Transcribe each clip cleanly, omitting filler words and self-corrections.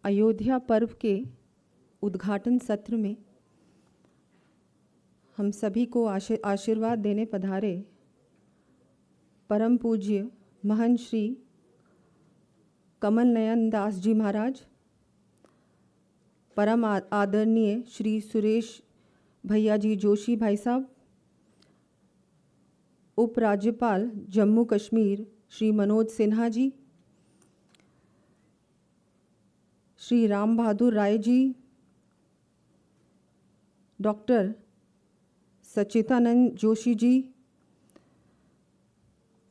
अयोध्या पर्व के उद्घाटन सत्र में हम सभी को आशीर्वाद देने पधारे परम पूज्य महंत श्री कमल नयन दास जी महाराज, परम आदरणीय श्री सुरेश भैया जी जोशी भाई साहब, उपराज्यपाल जम्मू कश्मीर श्री मनोज सिन्हा जी, श्री राम बहादुर राय जी, डॉक्टर सच्चिदानंद जोशी जी,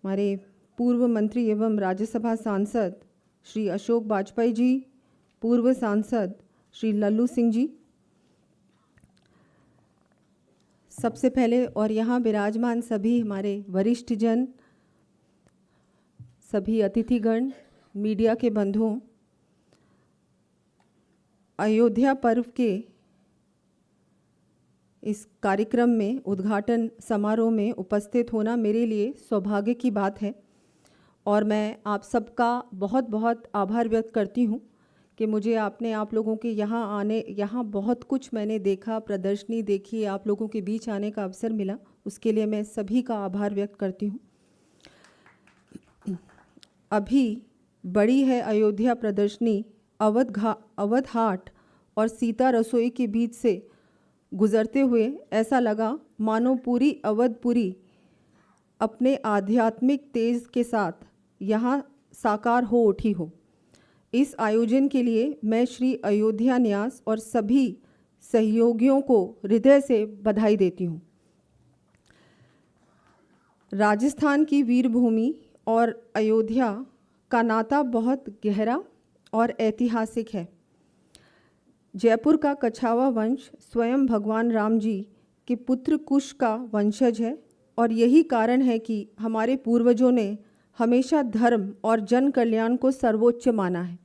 हमारे पूर्व मंत्री एवं राज्यसभा सांसद श्री अशोक वाजपेयी जी, पूर्व सांसद श्री लल्लू सिंह जी, सबसे पहले और यहाँ विराजमान सभी हमारे वरिष्ठ जन, सभी अतिथिगण, मीडिया के बंधुओं, अयोध्या पर्व के इस कार्यक्रम में उद्घाटन समारोह में उपस्थित होना मेरे लिए सौभाग्य की बात है और मैं आप सबका बहुत बहुत आभार व्यक्त करती हूँ कि मुझे आप लोगों के यहाँ बहुत कुछ मैंने देखा, प्रदर्शनी देखी, आप लोगों के बीच आने का अवसर मिला, उसके लिए मैं सभी का आभार व्यक्त करती हूँ। अभी बड़ी है अयोध्या प्रदर्शनी अवध हाट और सीता रसोई के बीच से गुजरते हुए ऐसा लगा मानो पूरी अवधपुरी अपने आध्यात्मिक तेज के साथ यहाँ साकार हो उठी हो। इस आयोजन के लिए मैं श्री अयोध्या न्यास और सभी सहयोगियों को हृदय से बधाई देती हूँ। राजस्थान की वीरभूमि और अयोध्या का नाता बहुत गहरा और ऐतिहासिक है। जयपुर का कछावा वंश स्वयं भगवान राम जी के पुत्र कुश का वंशज है और यही कारण है कि हमारे पूर्वजों ने हमेशा धर्म और जन कल्याण को सर्वोच्च माना है।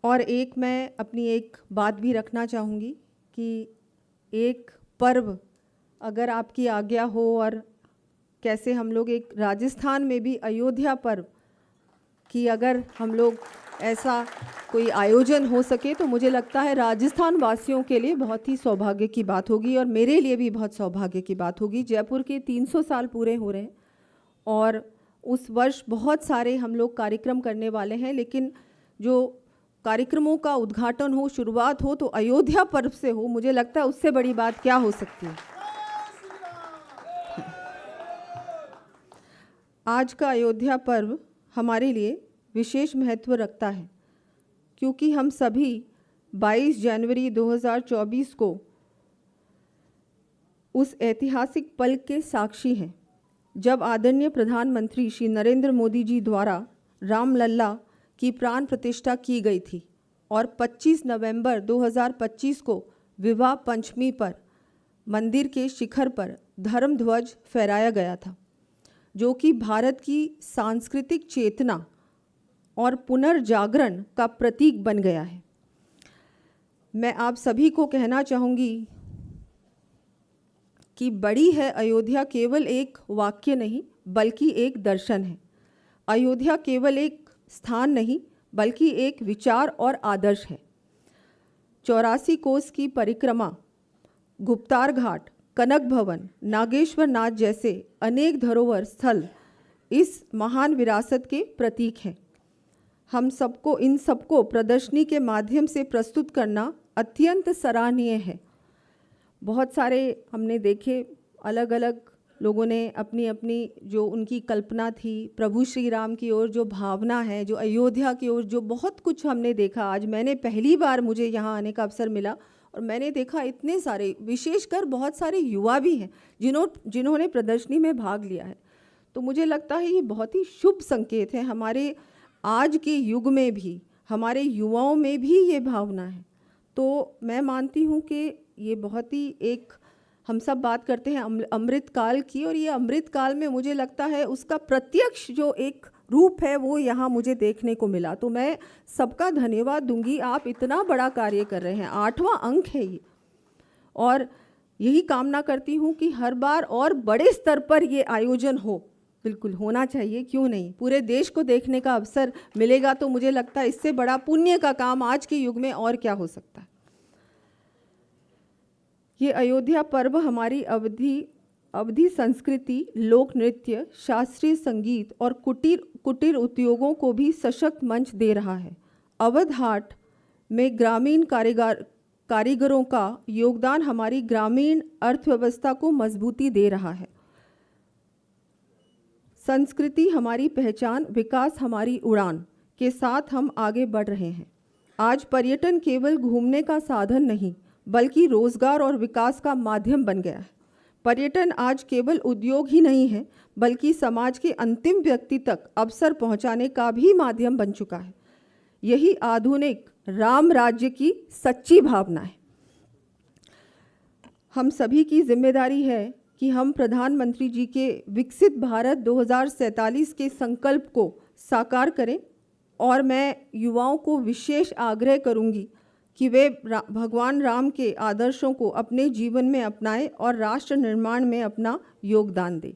और मैं अपनी एक बात भी रखना चाहूँगी कि एक पर्व अगर आपकी आज्ञा हो और कैसे हम लोग एक राजस्थान में भी अयोध्या पर्व कि अगर हम लोग ऐसा कोई आयोजन हो सके तो मुझे लगता है राजस्थान वासियों के लिए बहुत ही सौभाग्य की बात होगी और मेरे लिए भी बहुत सौभाग्य की बात होगी। जयपुर के 300 साल पूरे हो रहे हैं और उस वर्ष बहुत सारे हम लोग कार्यक्रम करने वाले हैं, लेकिन जो कार्यक्रमों का उद्घाटन हो, शुरुआत हो तो अयोध्या पर्व से हो, मुझे लगता है उससे बड़ी बात क्या हो सकती है। आज का अयोध्या पर्व हमारे लिए विशेष महत्व रखता है क्योंकि हम सभी 22 जनवरी 2024 को उस ऐतिहासिक पल के साक्षी हैं जब आदरणीय प्रधानमंत्री श्री नरेंद्र मोदी जी द्वारा रामलला की प्राण प्रतिष्ठा की गई थी और 25 नवंबर 2025 को विवाह पंचमी पर मंदिर के शिखर पर धर्म ध्वज फहराया गया था, जो कि भारत की सांस्कृतिक चेतना और पुनर्जागरण का प्रतीक बन गया है। मैं आप सभी को कहना चाहूँगी कि बड़ी है अयोध्या केवल एक वाक्य नहीं बल्कि एक दर्शन है। अयोध्या केवल एक स्थान नहीं बल्कि एक विचार और आदर्श है। 84 कोस की परिक्रमा, गुप्तार घाट, कनक भवन, नागेश्वर नाथ जैसे अनेक धरोहर स्थल इस महान विरासत के प्रतीक हैं। इन सबको प्रदर्शनी के माध्यम से प्रस्तुत करना अत्यंत सराहनीय है। बहुत सारे हमने देखे, अलग अलग लोगों ने अपनी अपनी जो उनकी कल्पना थी प्रभु श्री राम की ओर, जो भावना है, जो अयोध्या की ओर, जो बहुत कुछ हमने देखा। आज मैंने पहली बार मुझे यहाँ आने का अवसर मिला और मैंने देखा इतने सारे, विशेषकर बहुत सारे युवा भी हैं जिन्होंने प्रदर्शनी में भाग लिया है। तो मुझे लगता है ये बहुत ही शुभ संकेत है। हमारे आज के युग में भी, हमारे युवाओं में भी ये भावना है। तो मैं मानती हूँ कि ये बहुत ही एक, हम सब बात करते हैं अमृत काल की, और ये अमृत काल में मुझे लगता है उसका प्रत्यक्ष जो एक रूप है वो यहाँ मुझे देखने को मिला। तो मैं सबका धन्यवाद दूंगी। आप इतना बड़ा कार्य कर रहे हैं, 8वां अंक है ये, और यही कामना करती हूँ कि हर बार और बड़े स्तर पर ये आयोजन हो बिल्कुल होना चाहिए, क्यों नहीं। पूरे देश को देखने का अवसर मिलेगा तो मुझे लगता है इससे बड़ा पुण्य का काम आज के युग में और क्या हो सकता है। ये अयोध्या पर्व हमारी अवधि संस्कृति, लोक नृत्य, शास्त्रीय संगीत और कुटीर उद्योगों को भी सशक्त मंच दे रहा है। अवध हाट में ग्रामीण कारीगरों का योगदान हमारी ग्रामीण अर्थव्यवस्था को मजबूती दे रहा है। संस्कृति हमारी पहचान, विकास हमारी उड़ान के साथ हम आगे बढ़ रहे हैं। आज पर्यटन केवल घूमने का साधन नहीं बल्कि रोजगार और विकास का माध्यम बन गया है। पर्यटन आज केवल उद्योग ही नहीं है बल्कि समाज के अंतिम व्यक्ति तक अवसर पहुंचाने का भी माध्यम बन चुका है। यही आधुनिक राम राज्य की सच्ची भावना है। हम सभी की जिम्मेदारी है कि हम प्रधानमंत्री जी के विकसित भारत 2047 के संकल्प को साकार करें और मैं युवाओं को विशेष आग्रह करूंगी कि वे भगवान राम के आदर्शों को अपने जीवन में अपनाएं और राष्ट्र निर्माण में अपना योगदान दें।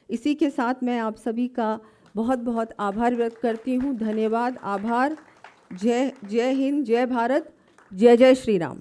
इसी के साथ मैं आप सभी का बहुत बहुत आभार व्यक्त करती हूँ। धन्यवाद, आभार। जय हिंद, जय भारत, जय जय श्री राम।